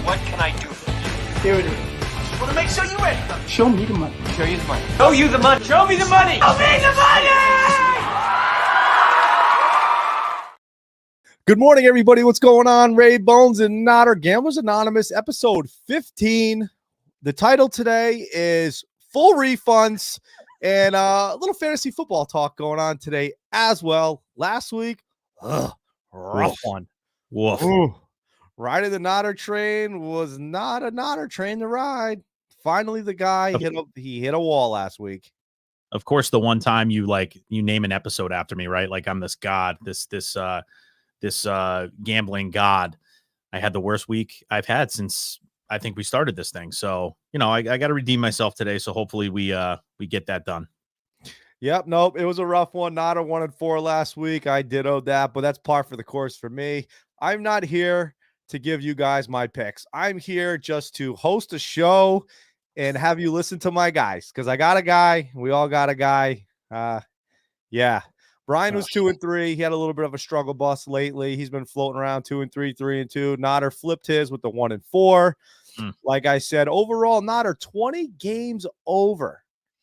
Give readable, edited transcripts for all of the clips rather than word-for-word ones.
What can I do for you? Here it is. I want to make sure you win. Show me the money. Show you the money. Show you the money. Show me the money. Show me the money! Good morning, everybody. What's going on? Ray Bones and Nodder, Gamblers Anonymous, episode 15. The title today is Full Refunds, and a little fantasy football talk going on today as well. Last week, rough one. Woof. Ooh. Riding the Nodder train was not a Nodder train to ride. Finally, the guy hit a wall last week. Of course, the one time you name an episode after me, right? Like I'm this god, this gambling god. I had the worst week I've had since I think we started this thing. So, I got to redeem myself today. So hopefully we get that done. Yep. Nope. It was a rough one. Nodder 1-4 last week. I dittoed that, but that's par for the course for me. I'm not here to give you guys my picks. I'm here just to host a show and have you listen to my guys, because I got a guy. We all got a guy. Yeah. Brian was 2-3. He had a little bit of a struggle bus lately. He's been floating around 2-3, 3-2. Nodder flipped his with the 1-4. Like I said, overall, Nodder 20 games over.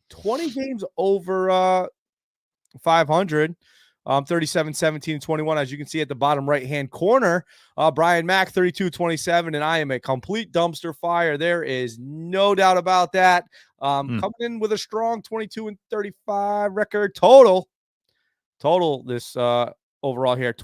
20 games over 500. 37, 17, 21. As you can see at the bottom right-hand corner, Brian Mack, 32-27, and I am a complete dumpster fire. There is no doubt about that. Coming in with a strong 22-35 record total this overall here,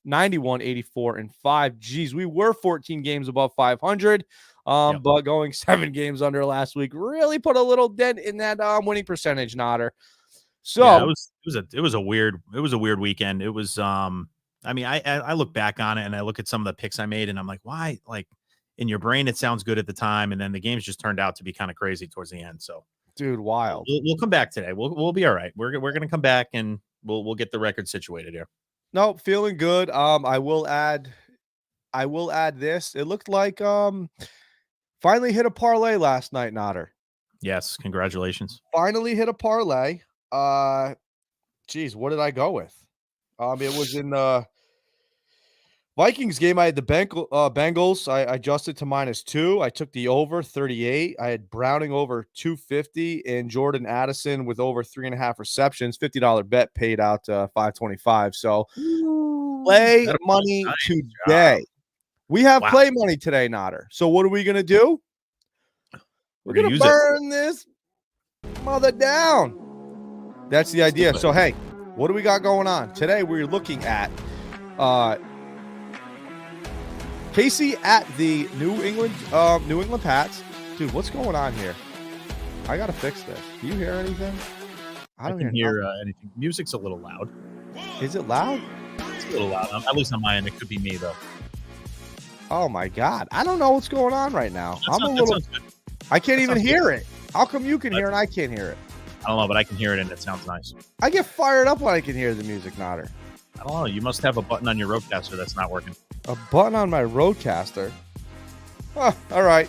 91, 84, and 5. Geez, we were 14 games above 500, but going 7 games under last week really put a little dent in that winning percentage, Nodder. So yeah, it was a weird weekend. It was I look back on it and I look at some of the picks I made and I'm like, why? Like in your brain it sounds good at the time, and then the games just turned out to be kind of crazy towards the end. So dude, wild. We'll come back today. We'll be all right. We're gonna come back and we'll get the record situated here. No, feeling good. I will add this. It looked like finally hit a parlay last night, Nodder. Yes, congratulations. Finally hit a parlay. Geez, what did I go with? It was in the Vikings game. I had the Bengals. I adjusted to -2. I took the over 38. I had Browning over 250 and Jordan Addison with over 3.5 receptions. $50 bet paid out $525. So play money today. We have play money today, Nodder. So what are we gonna do? We're gonna burn this mother down. That's the idea. So, hey, what do we got going on? Today, we're looking at Casey at the New England Pats. Dude, what's going on here? I got to fix this. Do you hear anything? I don't hear anything. Music's a little loud. Is it loud? It's a little loud. At least on my end. It could be me, though. Oh, my God. I don't know what's going on right now. I can't even hear it. How come you can hear it and I can't hear it? I don't know, but I can hear it and it sounds nice. I get fired up when I can hear the music, Nodder. I don't know. You must have a button on your Rodecaster that's not working. A button on my Rodecaster? Oh, all right.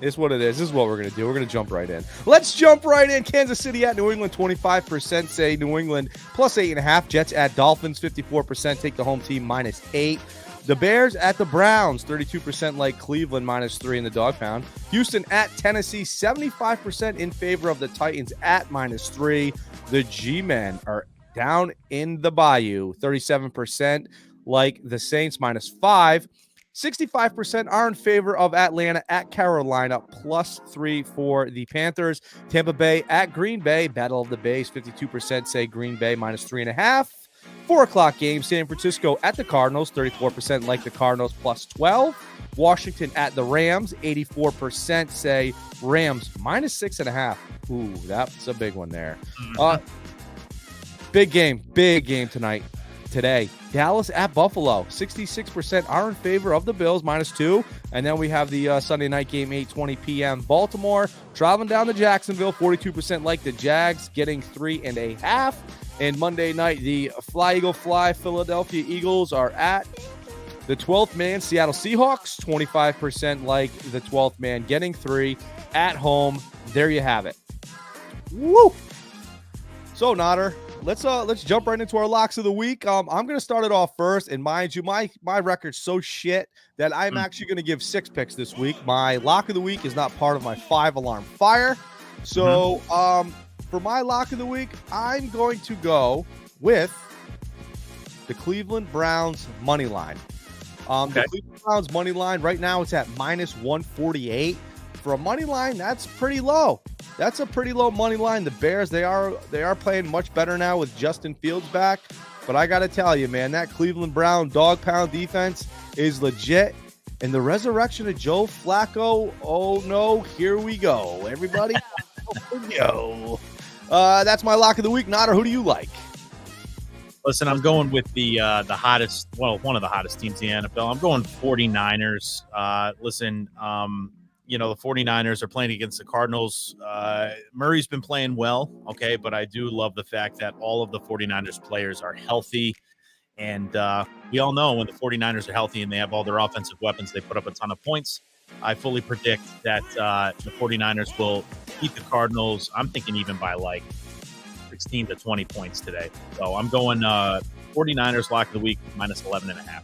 It's what it is. This is what we're going to do. We're going to jump right in. Let's jump right in. Kansas City at New England, 25% say New England plus 8.5. Jets at Dolphins, 54% take the home team -8. The Bears at the Browns, 32% like Cleveland, -3 in the dog pound. Houston at Tennessee, 75% in favor of the Titans at -3. The G-Men are down in the Bayou, 37% like the Saints, -5. 65% are in favor of Atlanta at Carolina, +3 for the Panthers. Tampa Bay at Green Bay, Battle of the Bays, 52% say Green Bay, -3.5. 4 o'clock game, San Francisco at the Cardinals, 34% like the Cardinals, +12. Washington at the Rams, 84% say Rams, -6.5. Ooh, that's a big one there. Big game today. Dallas at Buffalo, 66% are in favor of the Bills, -2. And then we have the Sunday night game, 8:20 p.m. Baltimore traveling down to Jacksonville, 42% like the Jags, getting 3.5. And Monday night, the Fly Eagle Fly Philadelphia Eagles are at the 12th man Seattle Seahawks, 25% like the 12th man, getting 3 at home. There you have it. Woo! So, Nodder, let's jump right into our locks of the week. I'm gonna start it off first, and mind you, my record's so shit that I'm actually gonna give 6 picks this week. My lock of the week is not part of my 5-alarm fire. So for my lock of the week, I'm going to go with the Cleveland Browns money line. The Cleveland Browns money line right now, it's at -148. For a money line, that's pretty low. That's a pretty low money line. The Bears, they are playing much better now with Justin Fields back. But I got to tell you, man, that Cleveland Brown dog pound defense is legit. And the resurrection of Joe Flacco, oh no, here we go. Everybody, here we go. That's my lock of the week. Nader, who do you like? Listen, I'm going with the hottest, one of the hottest teams in the NFL. I'm going 49ers. The 49ers are playing against the Cardinals. Murray's been playing well, okay, but I do love the fact that all of the 49ers players are healthy. And we all know when the 49ers are healthy and they have all their offensive weapons, they put up a ton of points. I fully predict that the 49ers will beat the Cardinals. I'm thinking even by like 16 to 20 points today. So I'm going 49ers lock of the week -11.5.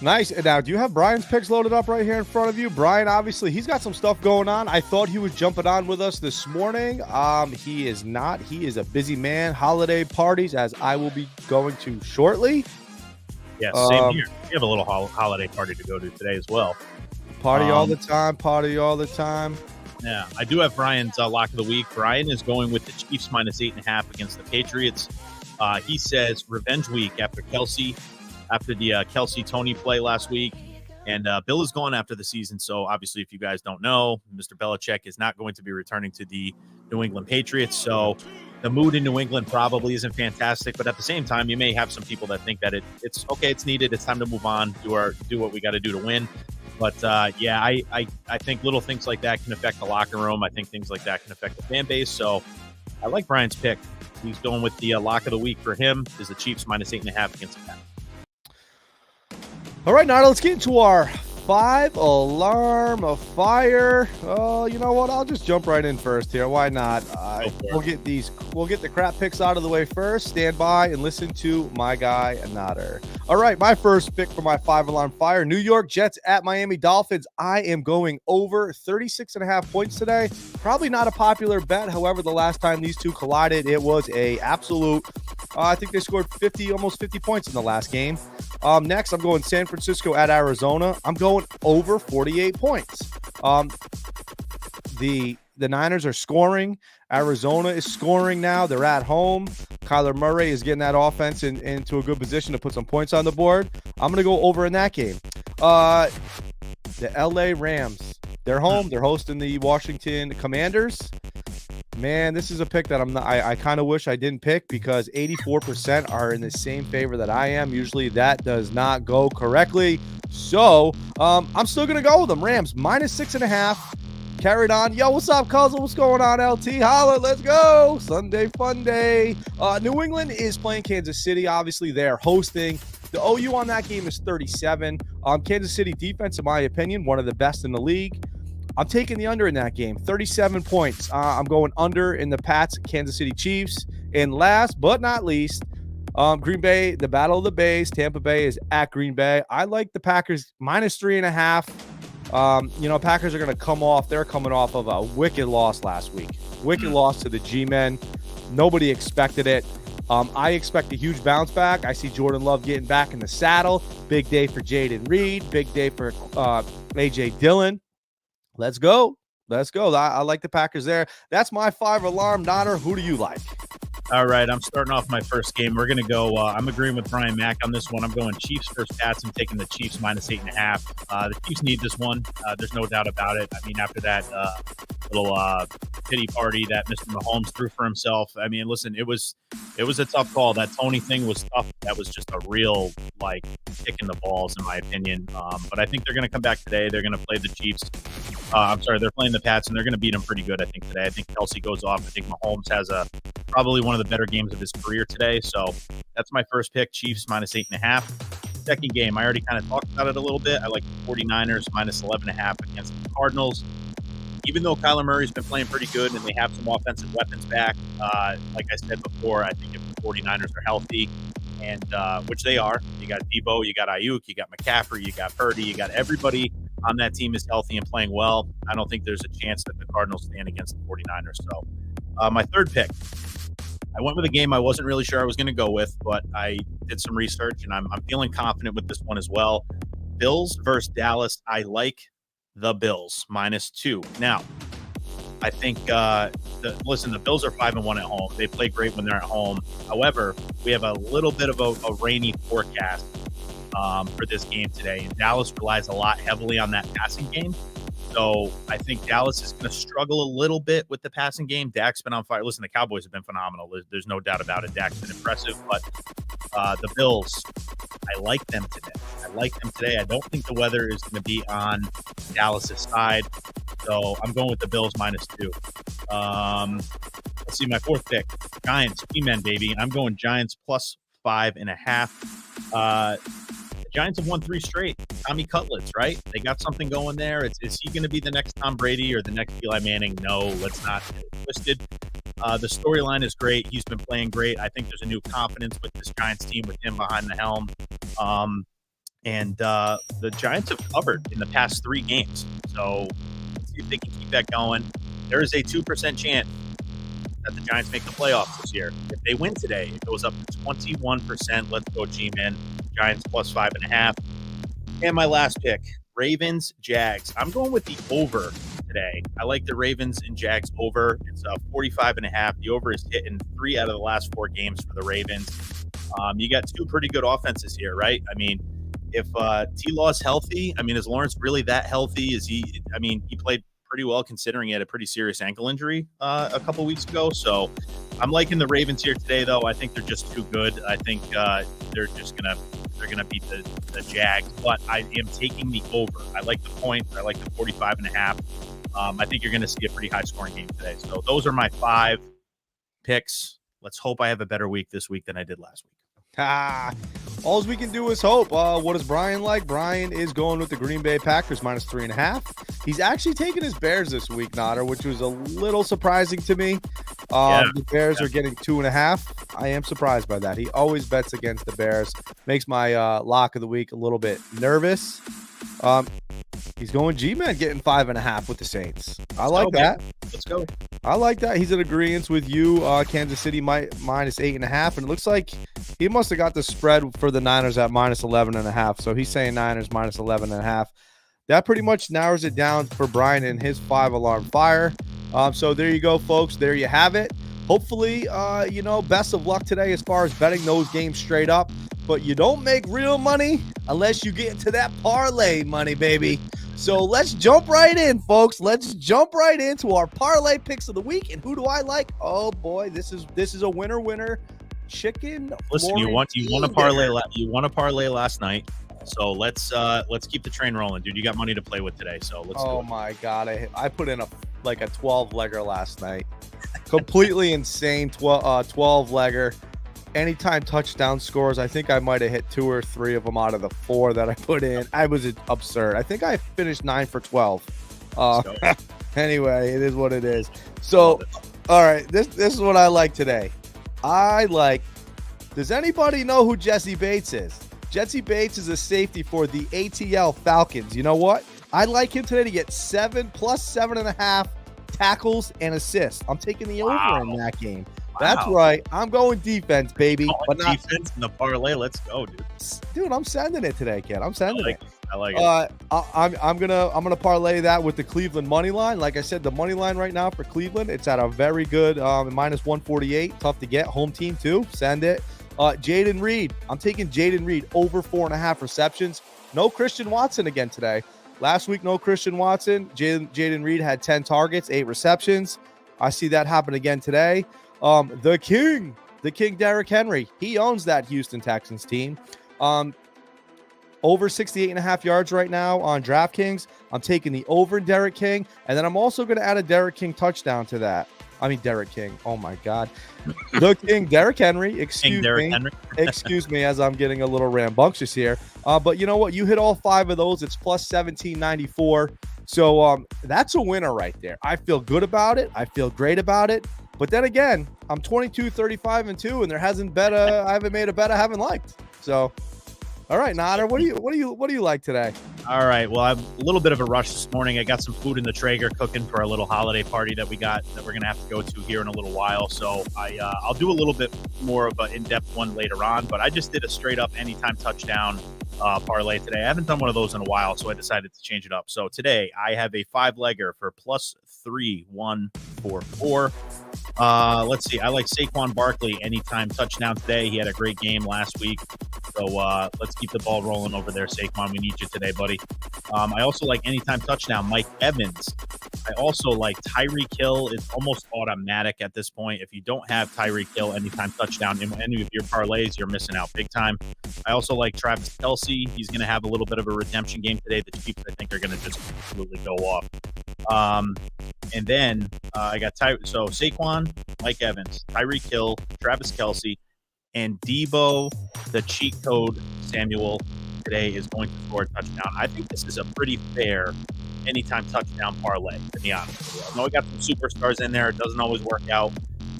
Nice. And now, do you have Brian's picks loaded up right here in front of you? Brian, obviously, he's got some stuff going on. I thought he was jumping on with us this morning. He is not. He is a busy man. Holiday parties, as I will be going to shortly. Yeah, same here. We have a little holiday party to go to today as well. Party all the time. Party all the time. Yeah, I do have Brian's lock of the week. Brian is going with the Chiefs -8.5 against the Patriots. He says revenge week after the Kelsey Tony play last week. And Bill is gone after the season. So obviously, if you guys don't know, Mr. Belichick is not going to be returning to the New England Patriots. So the mood in New England probably isn't fantastic. But at the same time, you may have some people that think that it's okay, it's needed, it's time to move on, do what we got to do to win. But I think little things like that can affect the locker room. I think things like that can affect the fan base. So I like Brian's pick. He's going with the lock of the week for him is the Chiefs -8.5 against the Pats. All right, Nader, let's get into our 5-alarm of fire. Oh, you know what? I'll just jump right in first here. Why not? We'll get the crap picks out of the way first. Stand by and listen to my guy, Nader. All right, my first pick for my 5-alarm fire, New York Jets at Miami Dolphins. I am going over 36.5 points today. Probably not a popular bet. However, the last time these two collided, it was a absolute, I think they scored almost 50 points in the last game. Next, I'm going San Francisco at Arizona. I'm going over 48 points. The Niners are scoring. Arizona is scoring now. They're at home. Kyler Murray is getting that offense into a good position to put some points on the board. I'm going to go over in that game. The LA Rams. They're home. They're hosting the Washington Commanders. Man, this is a pick that I kind of wish I didn't pick because 84% are in the same favor that I am. Usually that does not go correctly. So I'm still going to go with them. Rams -6.5. Carried on. Yo, what's up, cousin? What's going on, LT? Holla, let's go. Sunday fun day. New England is playing Kansas City. Obviously, they're hosting. The OU on that game is 37. Kansas City defense, in my opinion, one of the best in the league. I'm taking the under in that game, 37 points. I'm going under in the Pats, Kansas City Chiefs. And last but not least, Green Bay, the Battle of the Bays. Tampa Bay is at Green Bay. I like the Packers -3.5. Packers are going to come off. They're coming off of a wicked loss last week. Wicked loss to the G-Men. Nobody expected it. I expect a huge bounce back. I see Jordan Love getting back in the saddle. Big day for Jaden Reed. Big day for A.J. Dillon. Let's go. I like the Packers there. That's my 5-alarm. Nader, who do you like? All right, I'm starting off my first game. We're going to go, I'm agreeing with Brian Mack on this one. I'm going Chiefs versus Pats. I'm taking the Chiefs -8.5. The Chiefs need this one. There's no doubt about it. I mean, after that little pity party that Mr. Mahomes threw for himself, I mean, listen, it was a tough call. That Tony thing was tough. That was just a real, kick in the balls, in my opinion. But I think they're going to come back today. They're going to play the Chiefs. They're playing the Pats, and they're going to beat them pretty good, I think, today. I think Kelsey goes off. I think Mahomes has probably one of the better games of his career today. So that's my first pick, Chiefs -8.5. Second game, I already kind of talked about it a little bit. I like the 49ers -11.5 against the Cardinals. even though Kyler Murray's been playing pretty good and they have some offensive weapons back, like I said before, I think if the 49ers are healthy, and which they are, you got Debo, you got Ayuk, you got McCaffrey, you got Purdy, you got everybody on that team is healthy and playing well. I don't think there's a chance that the Cardinals stand against the 49ers. So my third pick, I went with a game I wasn't really sure I was going to go with, but I did some research, and I'm feeling confident with this one as well. Bills versus Dallas. I like the Bills -2. Now, I think, the Bills are 5-1 at home. They play great when they're at home. However, we have a little bit of a rainy forecast for this game today, and Dallas relies a lot heavily on that passing game. So I think Dallas is going to struggle a little bit with the passing game. Dak's been on fire. Listen, the Cowboys have been phenomenal. There's no doubt about it. Dak's been impressive, but the Bills, I like them today. I don't think the weather is going to be on Dallas's side. So I'm going with the Bills -2. Let's see, my fourth pick, Giants, G-Men, baby. I'm going Giants +5.5. The Giants have won 3 straight. Tommy Cutlets, right? They got something going there. Is he going to be the next Tom Brady or the next Eli Manning? No, let's not get it twisted. The storyline is great. He's been playing great. I think there's a new confidence with this Giants team with him behind the helm. And the Giants have covered in the past 3 games. So let's see if they can keep that going. There is a 2% chance that the Giants make the playoffs this year. If they win today, it goes up to 21%. Let's go, G-Men. Giants +5.5. And my last pick, Ravens, Jags. I'm going with the over today. I like the Ravens and Jags over. It's 45.5. The over is hitting 3 out of the last 4 games for the Ravens. You got 2 pretty good offenses here, right? I mean, if T-Law's healthy, I mean, is Lawrence really that healthy? He played pretty well considering he had a pretty serious ankle injury a couple weeks ago. So I'm liking the Ravens here today, though. I think they're just too good. I think they're gonna beat the Jags, but I am taking the over. I like the points. I like the 45.5. I think you're going to see a pretty high scoring game today. So those are my 5 picks. Let's hope I have a better week this week than I did last week. All we can do is hope. What is Brian like? Brian is going with the Green Bay Packers -3.5. He's actually taking his Bears this week, Notter, which was a little surprising to me. The Bears are getting 2.5. I am surprised by that. He always bets against the Bears. Makes my lock of the week a little bit nervous. He's going G-Man getting 5.5 with the Saints. I like that. Let's go. I like that. He's in agreement with you. Kansas City -8.5, and it looks like he must have got the spread for the Niners at -11.5. So he's saying Niners -11.5. That pretty much narrows it down for Brian and his 5-alarm fire. So there you go, folks. There you have it. Hopefully, best of luck today as far as betting those games straight up. But you don't make real money unless you get into that parlay money, baby. So let's jump right in, folks. Let's jump right into our parlay picks of the week. And who do I like? Oh boy, this is a winner. Chicken. Listen, you want a parlay. You won a parlay last night. So let's keep the train rolling, dude. You got money to play with today, so let's. Oh my god, I put in a 12-legger last night. Completely insane 12-legger. Anytime touchdown scores, I think I might have hit 2 or 3 of them out of the 4 that I put in. I was absurd. I think I finished 9 for 12. Anyway, it is what it is. So, all right, this is what I like today. Does anybody know who Jesse Bates is? Jesse Bates is a safety for the ATL Falcons. You know what? I like him today to get 7+7.5 tackles and assists. I'm taking the over in that game. That's right. I'm going defense, baby. But not defense in the parlay. Let's go, dude. Dude, I'm sending it today, kid. I'm sending it. I like it. I'm gonna parlay that with the Cleveland money line. Like I said, the money line right now for Cleveland, it's at a very good -148. Tough to get. Home team too. Send it. Jaden Reed. I'm taking Jaden Reed over 4.5 receptions. No Christian Watson again today. Last week, no Christian Watson. Jaden Reed had 10 targets, 8 receptions. I see that happen again today. The King, Derrick Henry. He owns that Houston Texans team. Over 68.5 yards right now on DraftKings. I'm taking the over in Derrick King. And then I'm also going to add a Derrick King touchdown to that. Derek King. Oh my God, the King, Derek Henry. Excuse me. Excuse me, as I'm getting a little rambunctious here. But you know what? You hit all 5 of those. It's plus 1794. So that's a winner right there. I feel good about it. I feel great about it. But then again, I'm 22, 35, and 2, and I haven't made a bet I haven't liked. So. All right, Nader, what do you like today? All right, well, I'm a little bit of a rush this morning. I got some food in the Traeger cooking for our little holiday party that we got that we're gonna have to go to here in a little while. So I'll do a little bit more of an in-depth one later on. But I just did a straight up anytime touchdown parlay today. I haven't done one of those in a while, so I decided to change it up. So today I have a 5-legger for plus 3,144. Let's see. I like Saquon Barkley anytime touchdown today. He had a great game last week. So let's keep the ball rolling over there, Saquon. We need you today, buddy. I also like anytime touchdown, Mike Evans. I also like Tyreek Hill. It's almost automatic at this point. If you don't have Tyreek Hill anytime touchdown in any of your parlays, you're missing out big time. I also like Travis Kelce. He's going to have a little bit of a redemption game today. The Chiefs, I think, are going to just absolutely go off. And then I got Saquon, Mike Evans, Tyreek Hill, Travis Kelce, and Debo, the cheat code Samuel, today is going to score a touchdown. I think this is a pretty fair anytime touchdown parlay, to be honest with you. I know we got some superstars in there. It doesn't always work out.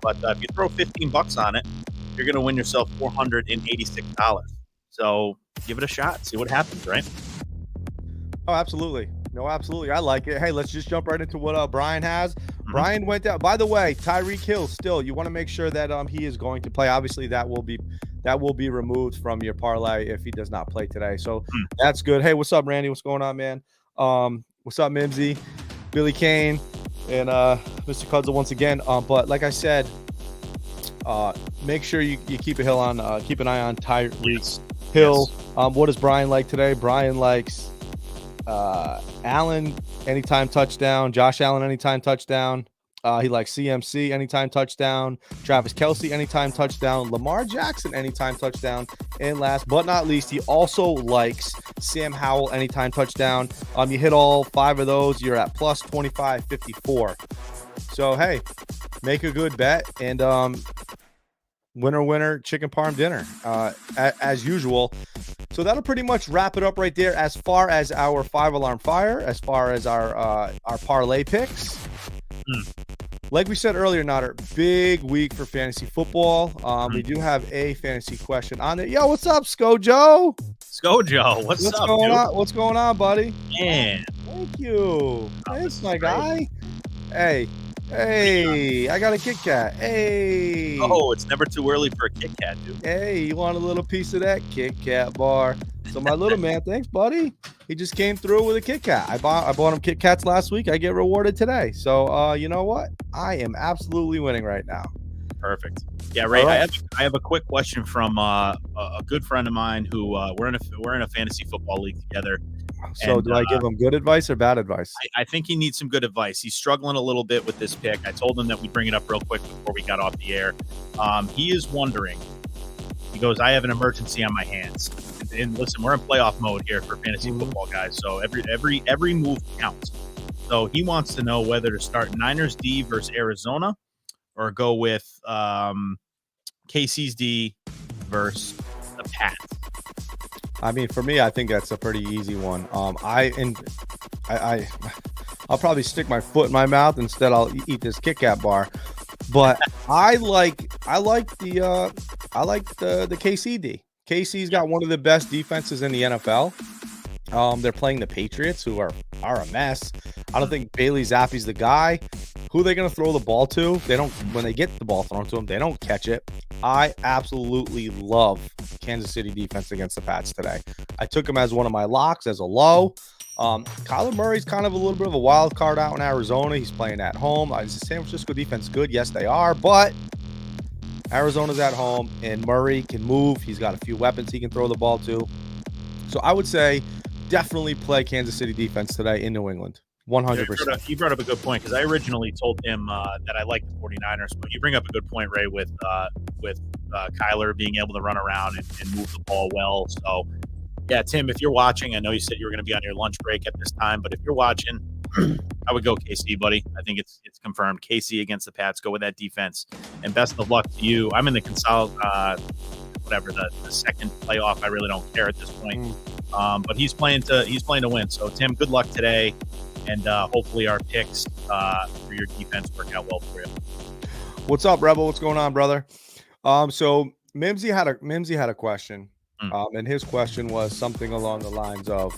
But if you throw $15 on it, you're going to win yourself $486. So give it a shot. See what happens, right? Oh, absolutely. No, absolutely. I like it. Hey, let's just jump right into what Brian has. Mm-hmm. Brian went down. By the way, Tyreek Hill, still, you want to make sure that he is going to play. Obviously, that will be removed from your parlay if he does not play today. So that's good. Hey, what's up, Randy? What's going on, man? What's up, Mimsy, Billy Kane, and Mr. Cudzle once again. But like I said, make sure you keep an eye on Tyreek Hill. Yes. What does Brian like today? Brian likes Allen anytime touchdown, Josh Allen anytime touchdown. He likes CMC anytime touchdown, Travis Kelce anytime touchdown, Lamar Jackson anytime touchdown, and last but not least, he also likes Sam Howell anytime touchdown. You hit all 5 of those, you're at plus 2554. So hey, make a good bet, and winner chicken parm dinner as usual. So that'll pretty much wrap it up right there as far as our 5-alarm fire, as far as our parlay picks. Like we said earlier, Nader, big week for fantasy football. We do have a fantasy question on it. Yo, what's up, Scojo? What's up, going dude? on? What's going on, buddy? Man, thank you. Thanks, my guy. Hey, I got a Kit Kat. Hey. Oh, it's never too early for a Kit Kat, dude. Hey, you want a little piece of that Kit Kat bar? So my little man, thanks, buddy. He just came through with a Kit Kat. I bought him Kit Kats last week. I get rewarded today. So you know what? I am absolutely winning right now. Perfect. Yeah, Ray. Right. I have a quick question from a good friend of mine who we're in a fantasy football league together. So and, do I give him good advice or bad advice? I think he needs some good advice. He's struggling a little bit with this pick. I told him that we'd bring it up real quick before we got off the air. He is wondering. He goes, I have an emergency on my hands. And listen, we're in playoff mode here for fantasy football, guys. So every move counts. So he wants to know whether to start Niners D versus Arizona or go with KC's D versus the Pats. I mean, for me, I think that's a pretty easy one. I'll probably stick my foot in my mouth. Instead, I'll eat this Kit Kat bar. But I like the KCD. KC's got one of the best defenses in the NFL. They're playing the Patriots, who are a mess. I don't think Bailey Zappi's the guy. Who are they going to throw the ball to? They don't. When they get the ball thrown to them, they don't catch it. I absolutely love Kansas City defense against the Pats today. I took him as one of my locks as a low. Kyler Murray's kind of a little bit of a wild card out in Arizona. He's playing at home. Is the San Francisco defense good? Yes, they are. But Arizona's at home, and Murray can move. He's got a few weapons he can throw the ball to. So I would say definitely play Kansas City defense today in New England. 100%. You brought up a good point, because I originally told him that I like the 49ers, but you bring up a good point, Ray, with Kyler being able to run around and move the ball well. So, yeah, Tim, if you're watching, I know you said you were going to be on your lunch break at this time, but if you're watching, I I would go KC, buddy. I think it's confirmed. KC against the Pats. Go with that defense. And best of luck to you. I'm in the the second playoff. I really don't care at this point. But he's playing to win. So Tim, good luck today, and hopefully our picks for your defense work out well for you. What's up, Rebel? What's going on, brother? So Mimsy had a question. And his question was something along the lines of,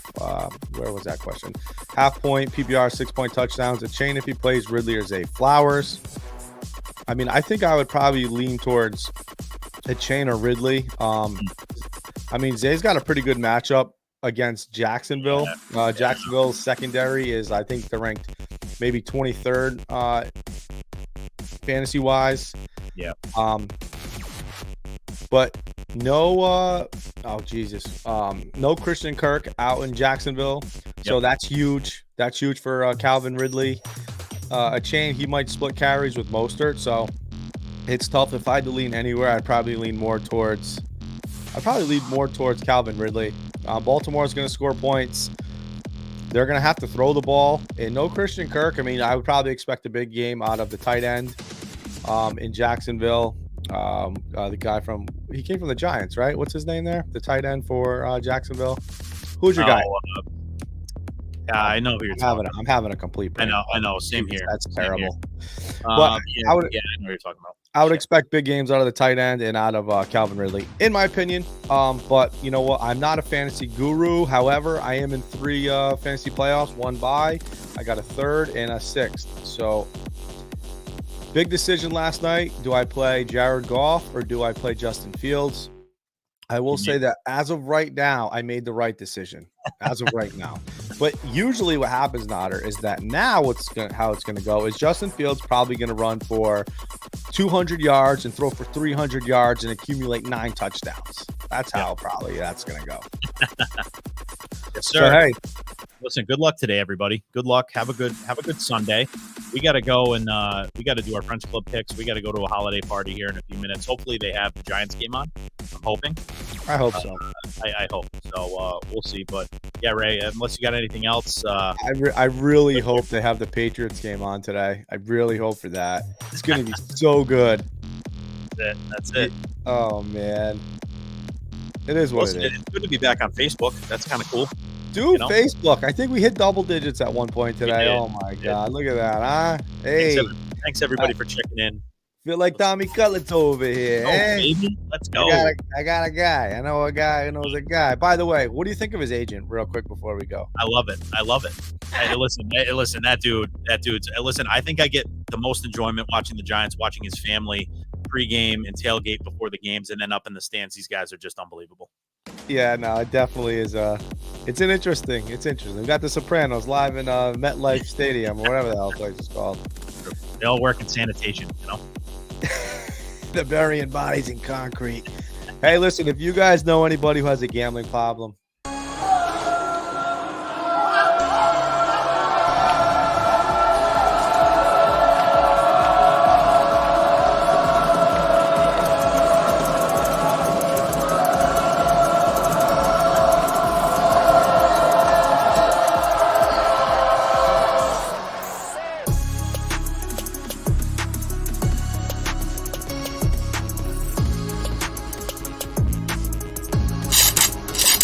where was that question? Half point, PPR, 6-point touchdowns, a chain if he plays Ridley or Zay Flowers. I mean, I think I would probably lean towards a chain or Ridley. I mean, Zay's got a pretty good matchup against Jacksonville. Jacksonville's secondary is, I think, they're ranked maybe 23rd fantasy-wise. Yeah. But no, no Christian Kirk out in Jacksonville. So that's huge. That's huge for Calvin Ridley. A chain, he might split carries with Mostert. So it's tough. If I had to lean anywhere, I'd probably lean more towards Calvin Ridley. Baltimore is going to score points. They're going to have to throw the ball. And no Christian Kirk. I mean, I would probably expect a big game out of the tight end in Jacksonville. The guy he came from the Giants, right? What's his name there? The tight end for Jacksonville. Who's your guy? I know who you're talking about. I'm having a complete brain. I know. Same here. That's terrible. But I know what you're talking about. I would expect big games out of the tight end and out of Calvin Ridley, in my opinion. But you know what? I'm not a fantasy guru. However, I am in 3 fantasy playoffs, 1 bye. I got a 3rd and a 6th. So big decision last night. Do I play Jared Goff or do I play Justin Fields? I will say that as of right now, I made the right decision as of right now. But usually what happens, Notter, is that now how it's going to go is Justin Fields probably going to run for 200 yards and throw for 300 yards and accumulate 9 touchdowns. That's how probably that's going to go. Yes, sir. So, hey, listen, good luck today, everybody. Good luck. Have a good Sunday. We got to go and we got to do our French Club picks. We got to go to a holiday party here in a few minutes. Hopefully they have the Giants game on. I'm hoping. I hope so. I hope so. We'll see. But yeah, Ray, unless you got anything else, I really hope they have the Patriots game on today. I really hope for that. It's going to be so good. That's it. Oh man, it is what it is. It's good to be back on Facebook. That's kind of cool. Dude, Facebook. I think we hit double digits at one point today. Oh my God, look at that, huh? Hey, thanks everybody for checking in. Feel like Tommy Cutlet's over here. Oh, baby. Let's go. I got a guy. I know a guy who knows a guy. By the way, what do you think of his agent, real quick, before we go? I love it. Hey, listen, that dude's. Listen, I think I get the most enjoyment watching the Giants, watching his family pregame and tailgate before the games, and then up in the stands. These guys are just unbelievable. Yeah, no, it definitely is. It's interesting. We got the Sopranos live in MetLife Stadium, or whatever the hell place is called. They all work in sanitation, you know. They're burying bodies in concrete. Hey, listen, if you guys know anybody who has a gambling problem,